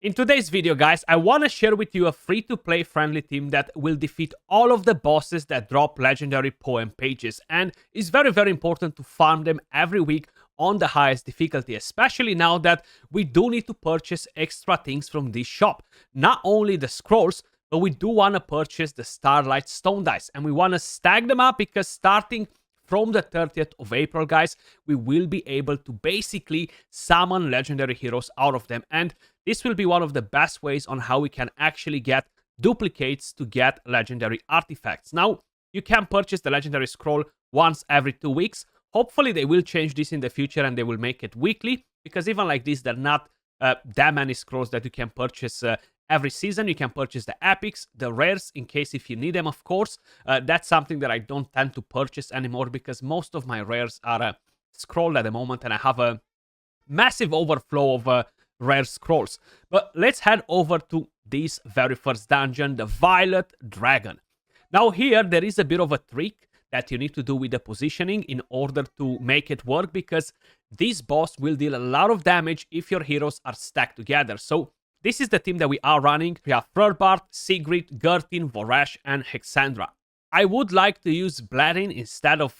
In today's video, guys, I want to share with you a free-to-play friendly team that will defeat all of the bosses that drop legendary poem pages, and it's very important to farm them every week on the highest difficulty, especially now that we do need to purchase extra things from this shop. Not only the scrolls, but we do want to purchase the Starlight Stone Dice, and we want to stack them up because starting from the 30th of April, guys, we will be able to basically summon legendary heroes out of them. And this will be one of the best ways on how we can actually get duplicates to get legendary artifacts. Now, you can purchase the legendary scroll once every 2 weeks. Hopefully, they will change this in the future and they will make it weekly, because even like this, there are not that many scrolls that you can purchase every season. You can purchase the epics, the rares, in case if you need them, of course. That's something that I don't tend to purchase anymore because most of my rares are scrolled at the moment and I have a massive overflow of rare scrolls. But let's head over to this very first dungeon, the Violet Dragon. Now here, there is a bit of a trick that you need to do with the positioning in order to make it work, because this boss will deal a lot of damage if your heroes are stacked together. So this is the team that we are running. We have Frorbart, Sigrid, Gertin, Voresh, and Hexandra. I would like to use Bladin instead of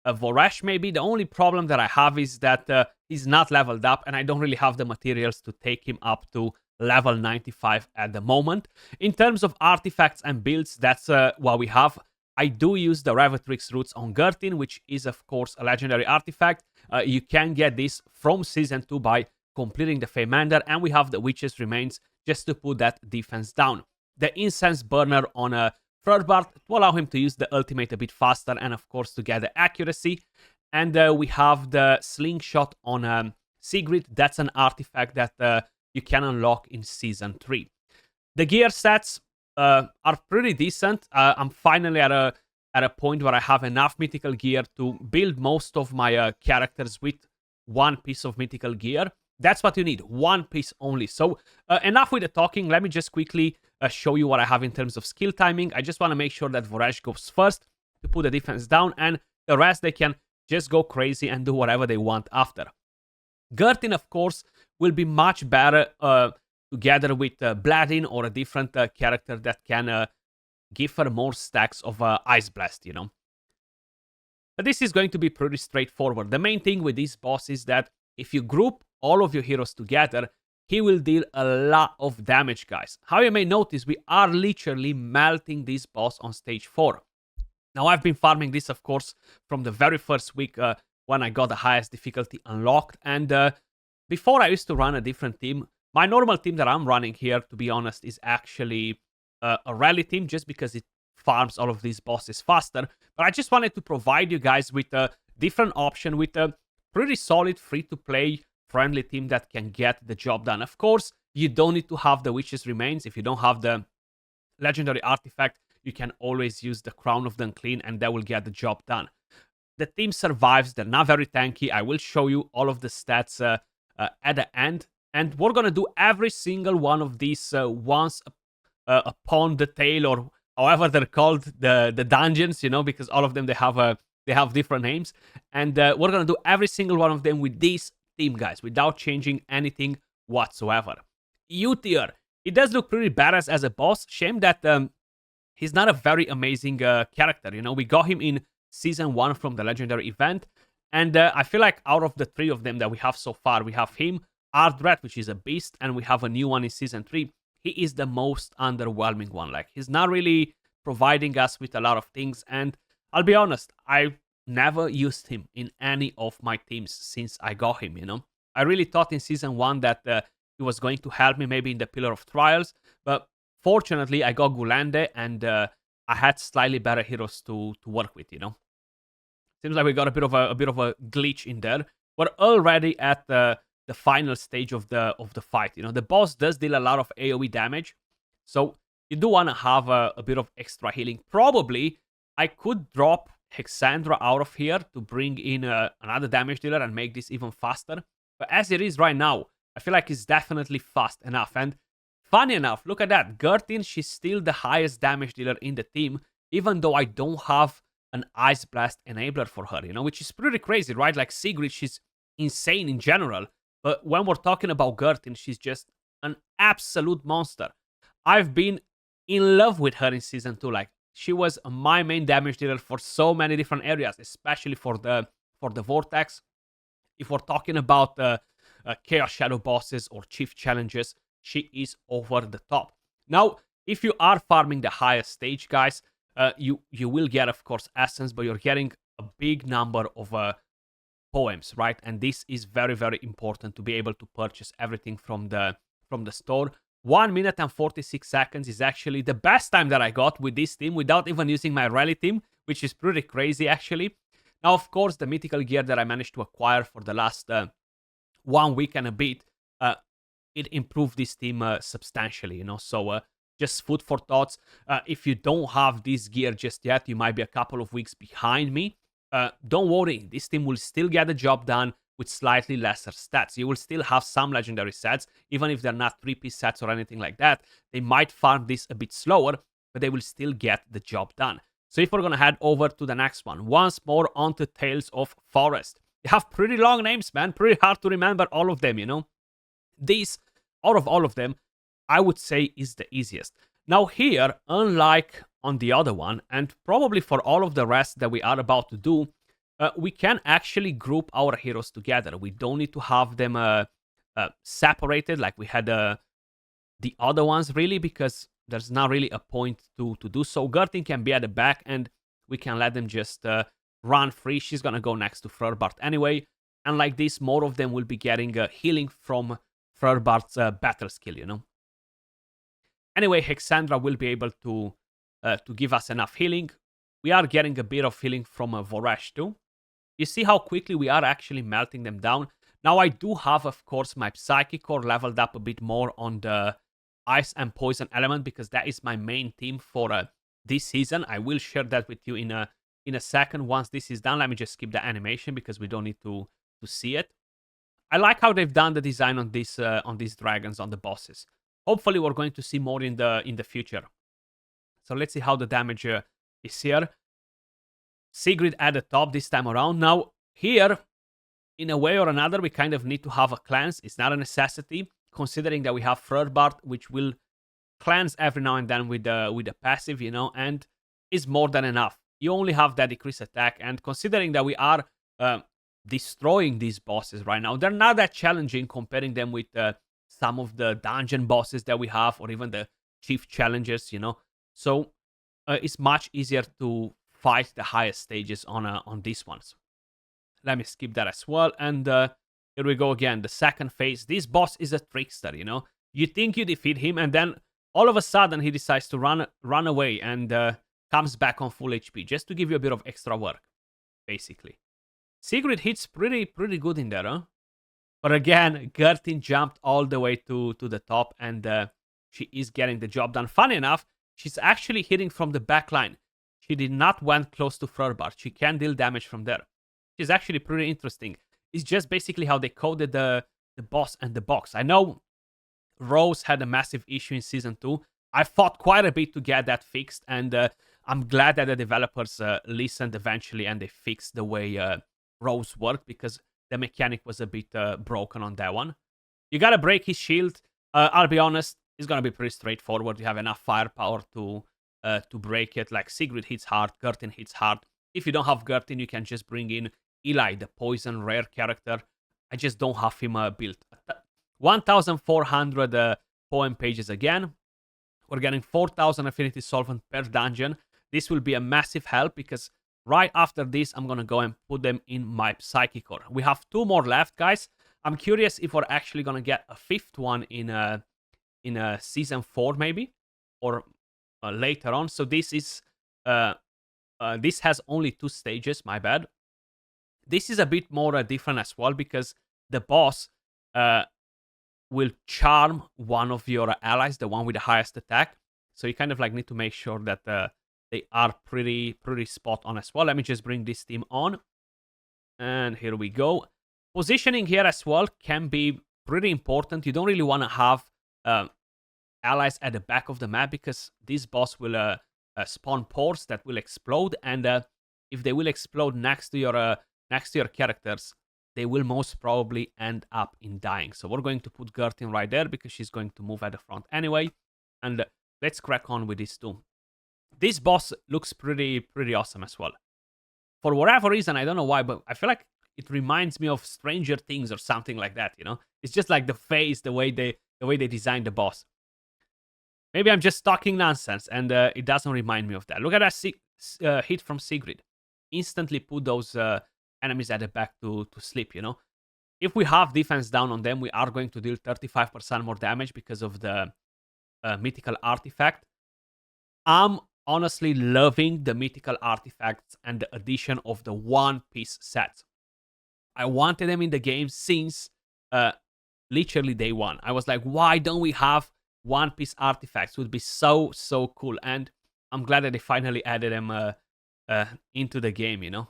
Voresh maybe. The only problem that I have is that he's not leveled up and I don't really have the materials to take him up to level 95 at the moment. In terms of artifacts and builds, that's what we have. I do use the Revatrix roots on Gertin, which is of course a legendary artifact. You can get this from Season 2 by completing the Feymander, and we have the Witch's Remains just to put that defense down. The Incense Burner on a Frorbart to allow him to use the ultimate a bit faster and of course to get the accuracy. And we have the Slingshot on Sigrid. That's an artifact that you can unlock in Season 3. The gear sets are pretty decent. I'm finally at a point where I have enough mythical gear to build most of my characters with one piece of mythical gear. That's what you need, one piece only. So enough with the talking. Let me just quickly show you what I have in terms of skill timing. I just want to make sure that Voresh goes first to put the defense down, and the rest they can just go crazy and do whatever they want after. Gertin, of course, will be much better together with Bladin or a different character that can give her more stacks of Ice Blast, you know. But this is going to be pretty straightforward. The main thing with this boss is that if you group all of your heroes together, he will deal a lot of damage, guys. How you may notice, we are literally melting this boss on stage 4. Now, I've been farming this, of course, from the very first week when I got the highest difficulty unlocked. And before, I used to run a different team. My normal team that I'm running here, to be honest, is actually a rally team, just because it farms all of these bosses faster. But I just wanted to provide you guys with a different option, with a pretty solid free-to-play friendly team that can get the job done. Of course, you don't need to have the Witch's Remains. If you don't have the legendary artifact, you can always use the Crown of the Unclean and that will get the job done. The team survives. They're not very tanky. I will show you all of the stats at the end. And we're going to do every single one of these once upon the tail, or however they're called, the dungeons, you know, because all of them, they have different names. And we're going to do every single one of them with this team, guys, without changing anything whatsoever. Utyr, he does look pretty badass as a boss. Shame that he's not a very amazing character. You know, we got him in Season 1 from the legendary event. And I feel like out of the 3 of them that we have so far, we have him, Ardred, which is a beast, and we have a new one in Season 3. He is the most underwhelming one. Like, he's not really providing us with a lot of things. And I'll be honest, I never used him in any of my teams since I got him, you know. I really thought in Season 1 that he was going to help me maybe in the Pillar of Trials, but fortunately I got Gulende and I had slightly better heroes to work with, you know. Seems like we got a bit of a glitch in there. We're already at the final stage of the fight, you know. The boss does deal a lot of AoE damage, so you do want to have a bit of extra healing. Probably I could drop Hexandra out of here to bring in another damage dealer and make this even faster. But as it is right now, I feel like it's definitely fast enough. And funny enough, look at that. Gertin, she's still the highest damage dealer in the team, even though I don't have an Ice Blast enabler for her, you know, which is pretty crazy, right? Like Sigrid, she's insane in general. But when we're talking about Gertin, she's just an absolute monster. I've been in love with her in season 2. Like, she was my main damage dealer for so many different areas, especially for the vortex. If we're talking about chaos shadow bosses or chief challenges, she is over the top. Now, if you are farming the highest stage, guys, you will get, of course, essence, but you're getting a big number of poems, right? And this is very, very important to be able to purchase everything from the store. 1 minute and 46 seconds is actually the best time that I got with this team without even using my rally team, which is pretty crazy, actually. Now, of course, the mythical gear that I managed to acquire for the last 1 week and a bit, it improved this team substantially, So just food for thoughts. If you don't have this gear just yet, you might be a couple of weeks behind me. Don't worry, this team will still get the job done with slightly lesser stats. You will still have some legendary sets, even if they're not 3P sets or anything like that. They might farm this a bit slower, but they will still get the job done. So if we're going to head over to the next one, once more onto Tales of Forest. They have pretty long names, man. Pretty hard to remember all of them, This, out of all of them, I would say is the easiest. Now here, unlike on the other one, and probably for all of the rest that we are about to do, we can actually group our heroes together. We don't need to have them separated like we had the other ones, really, because there's not really a point to do so. Gertin can be at the back, and we can let them just run free. She's going to go next to Flurbart anyway. And like this, more of them will be getting healing from Flurbart's battle skill, Anyway, Hexandra will be able to give us enough healing. We are getting a bit of healing from Voresh too. You see how quickly we are actually melting them down. Now, I do have, of course, my Psychic Core leveled up a bit more on the Ice and Poison element, because that is my main team for this season. I will share that with you in a second once this is done. Let me just skip the animation because we don't need to see it. I like how they've done the design on these dragons, on the bosses. Hopefully, we're going to see more in the future. So let's see how the damage is here. Sigrid at the top this time around. Now, here, in a way or another, we kind of need to have a cleanse. It's not a necessity, considering that we have Flurbart, which will cleanse every now and then with the passive, and is more than enough. You only have that decreased attack, and considering that we are destroying these bosses right now, they're not that challenging comparing them with some of the dungeon bosses that we have, or even the chief challenges, So it's much easier to fight the highest stages on these ones. Let me skip that as well. And here we go again. The second phase. This boss is a trickster, You think you defeat him, and then all of a sudden he decides to run away and comes back on full HP, just to give you a bit of extra work, basically. Sigrid hits pretty good in there, huh? But again, Gertin jumped all the way to the top, and she is getting the job done. Funny enough, she's actually hitting from the back line. She did not went close to Flurbart. She can deal damage from there. Which is actually pretty interesting. It's just basically how they coded the boss and the box. I know Rose had a massive issue in Season 2. I fought quite a bit to get that fixed, and I'm glad that the developers listened eventually and they fixed the way Rose worked, because the mechanic was a bit broken on that one. You gotta break his shield. I'll be honest, it's gonna be pretty straightforward. You have enough firepower to break it. Like, Sigrid hits hard, Gertin hits hard. If you don't have Gertin, you can just bring in Eli, the poison rare character. I just don't have him built. 1,400 poem pages again. We're getting 4,000 affinity solvent per dungeon. This will be a massive help, because right after this, I'm going to go and put them in my Psychic Core. We have 2 more left, guys. I'm curious if we're actually going to get a 5th one in Season 4, maybe, or later on. So this is this has only 2 stages, my bad. This is a bit more different as well, because the boss will charm one of your allies, the one with the highest attack. So you kind of like need to make sure that they are pretty spot on as well. Let me just bring this team on. And here we go. Positioning here as well can be pretty important. You don't really want to have allies at the back of the map, because this boss will spawn pores that will explode. And if they will explode next to your characters, they will most probably end up in dying. So we're going to put Gertin right there because she's going to move at the front anyway. And let's crack on with this too. This boss looks pretty awesome as well. For whatever reason, I don't know why, but I feel like it reminds me of Stranger Things or something like that, you know? It's just like the face, the way they designed the boss. Maybe I'm just talking nonsense, and it doesn't remind me of that. Look at that hit from Sigrid. Instantly put those enemies at the back to sleep, you know? If we have defense down on them, we are going to deal 35% more damage because of the mythical artifact. I'm honestly loving the mythical artifacts and the addition of the One Piece sets. I wanted them in the game since literally day one. I was like, why don't we have One Piece artifacts? It would be so cool. And I'm glad that they finally added them into the game, you know?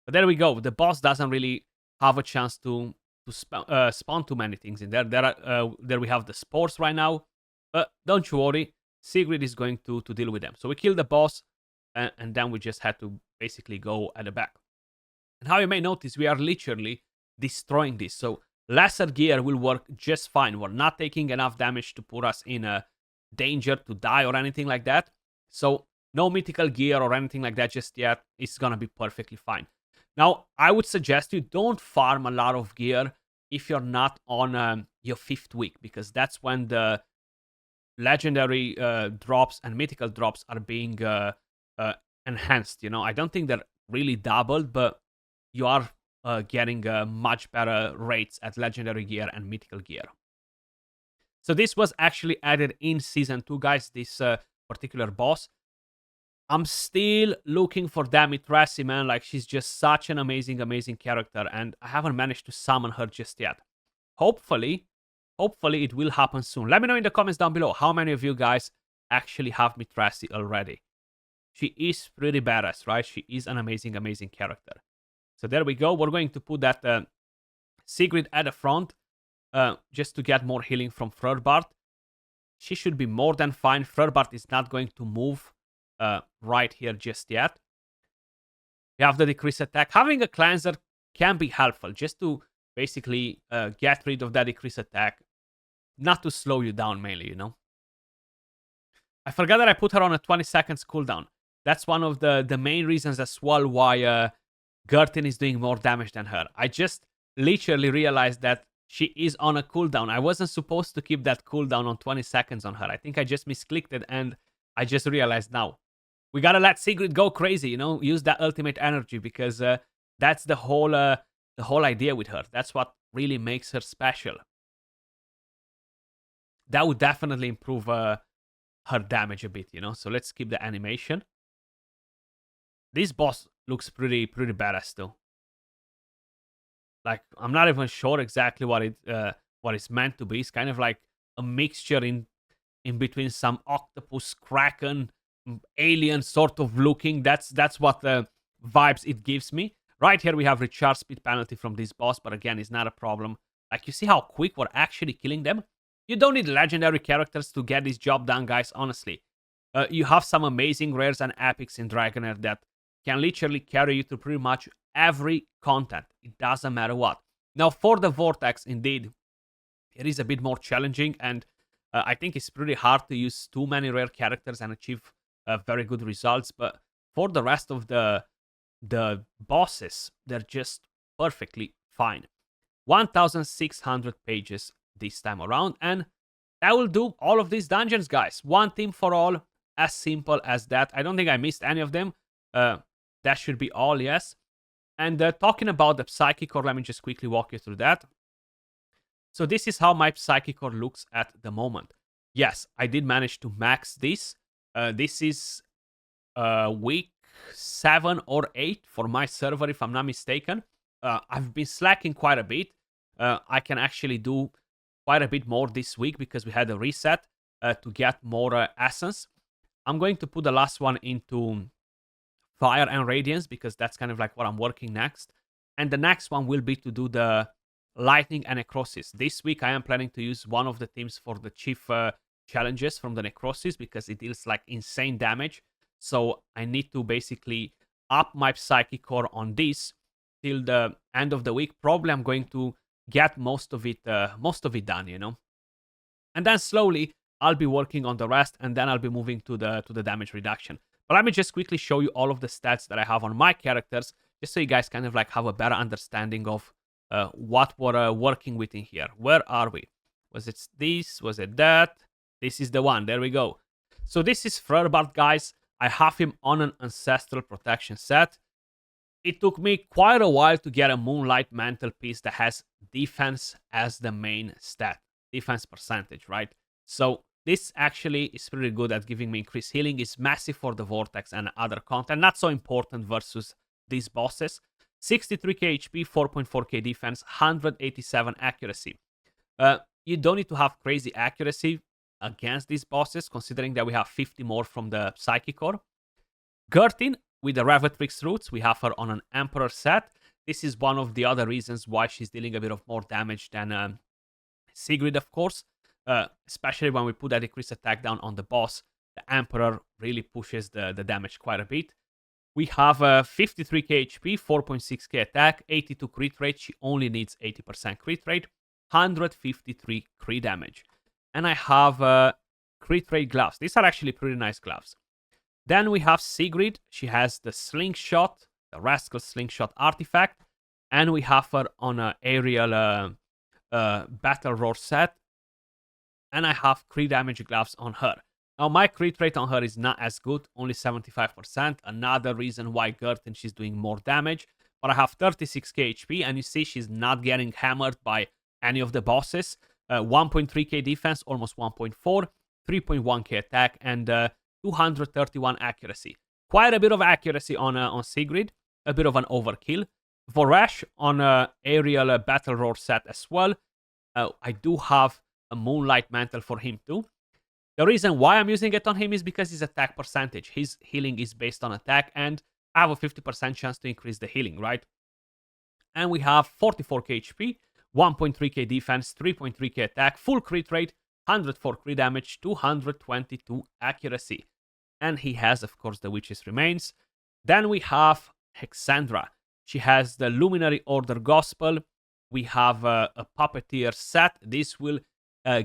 But there we go. The boss doesn't really have a chance to spawn too many things in there. There we have the spores right now. Don't you worry. Sigrid is going to deal with them. So we kill the boss, and then we just had to basically go at the back. And how you may notice, we are literally destroying this. So lesser gear will work just fine. We're not taking enough damage to put us in a danger to die or anything like that. So no mythical gear or anything like that just yet. It's gonna be perfectly fine. Now, I would suggest you don't farm a lot of gear if you're not on your 5th week, because that's when the legendary drops and mythical drops are being enhanced. You know, I don't think they're really doubled, but you are getting much better rates at legendary gear and mythical gear. So this was actually added in Season 2, guys, this particular boss. I'm still looking for Damitrassi, man. Like, she's just such an amazing character, and I haven't managed to summon her just yet. Hopefully it will happen soon. Let me know in the comments down below how many of you guys actually have Mitrassi already. She is pretty badass, right? She is an amazing character. So there we go. We're going to put that Sigrid at the front just to get more healing from Frorbart. She should be more than fine. Frorbart is not going to move right here just yet. We have the decrease attack. Having a cleanser can be helpful just to basically get rid of that decrease attack. Not to slow you down mainly, you know. I forgot that I put her on a 20 seconds cooldown. That's one of the main reasons as well why Gertin is doing more damage than her. I just literally realized that she is on a cooldown. I wasn't supposed to keep that cooldown on 20 seconds on her. I think I just misclicked it, and I just realized now. We gotta let Sigrid go crazy, you know, use that ultimate energy, because that's the whole idea with her. That's what really makes her special. That would definitely improve her damage a bit, you know. So let's keep the animation. This boss looks pretty badass though. Like, I'm not even sure exactly what it's meant to be. It's kind of like a mixture in between some octopus, kraken, alien sort of looking. That's what the vibes it gives me. Right here we have recharge speed penalty from this boss, but again, it's not a problem. Like, you see how quick we're actually killing them? You don't need legendary characters to get this job done, guys, honestly. You have some amazing rares and epics in Dragonheir that can literally carry you through pretty much every content. It doesn't matter what. Now, for the Vortex, indeed, it is a bit more challenging, and I think it's pretty hard to use too many rare characters and achieve very good results. But for the rest of the bosses, they're just perfectly fine. 1,600 pages this time around, and that will do all of these dungeons, guys. One team for all, as simple as that. I don't think I missed any of them. That should be all, yes. And talking about the Psychic Core, let me just quickly walk you through that. So this is how my Psychic Core looks at the moment. Yes, I did manage to max this. This is week 7 or 8 for my server, if I'm not mistaken. I've been slacking quite a bit. I can actually do quite a bit more this week because we had a reset to get more essence. I'm going to put the last one into Fire and Radiance because that's kind of like what I'm working next. And the next one will be to do the Lightning and Necrosis. This week I am planning to use one of the teams for the chief challenges from the Necrosis because it deals like insane damage. So I need to basically up my Psychic Core on this till the end of the week, probably I'm going to get most of it done, and then slowly I'll be working on the rest, and then I'll be moving to the damage reduction. But let me just quickly show you all of the stats that I have on my characters, just so you guys kind of like have a better understanding of what we're working with in here. Where are we? Was it this? Was it that? This is the one. There we go. So this is Frerbart, guys. I have him on an Ancestral Protection set. It took me quite a while to get a Moonlight Mantle piece that has defense as the main stat. Defense percentage, right? So this actually is pretty good at giving me increased healing. It's massive for the Vortex and other content. Not so important versus these bosses. 63k HP, 4.4k defense, 187 accuracy. You don't need to have crazy accuracy against these bosses, considering that we have 50 more from the Psychic Core. Gertin, with the Revatrix roots, we have her on an Emperor set. This is one of the other reasons why she's dealing a bit of more damage than Sigrid, of course. Especially when we put that decreased attack down on the boss, the Emperor really pushes the damage quite a bit. We have 53k HP, 4.6k attack, 82 crit rate. She only needs 80% crit rate, 153 crit damage. And I have crit rate gloves. These are actually pretty nice gloves. Then we have Sigrid. She has the Slingshot, the Rascal Slingshot artifact. And we have her on an aerial Battle Roar set. And I have crit damage gloves on her. Now, my crit rate on her is not as good, only 75%. Another reason why Gertin, she's doing more damage. But I have 36k HP, and you see she's not getting hammered by any of the bosses. 1.3k defense, almost 1.4, 3.1k attack, and 231 accuracy. Quite a bit of accuracy on Sigrid, a bit of an overkill. Voresh on aerial Battle Roar set as well. I do have a Moonlight Mantle for him too. The reason why I'm using it on him is because his attack percentage. His healing is based on attack, and I have a 50% chance to increase the healing, right? And we have 44k HP, 1.3k defense, 3.3k attack, full crit rate, 104 crit damage, 222 accuracy. And he has, of course, the Witch's Remains. Then we have Hexandra. She has the Luminary Order Gospel. We have a Puppeteer set. This will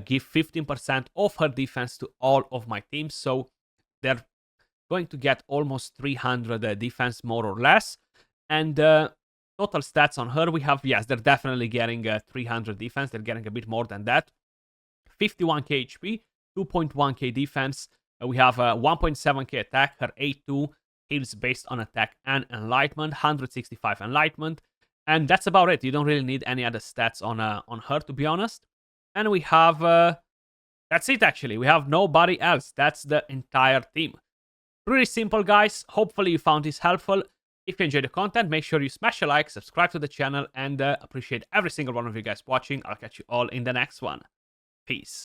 give 15% of her defense to all of my teams. So they're going to get almost 300 defense, more or less. And total stats on her, we have, yes, they're definitely getting 300 defense. They're getting a bit more than that. 51k HP, 2.1k defense. We have 1.7k attack. Her A2 heals based on attack and enlightenment, 165 enlightenment. And that's about it. You don't really need any other stats on her, to be honest. And we have, that's it actually. We have nobody else. That's the entire team. Pretty simple, guys. Hopefully you found this helpful. If you enjoyed the content, make sure you smash a like, subscribe to the channel, and appreciate every single one of you guys watching. I'll catch you all in the next one. Peace.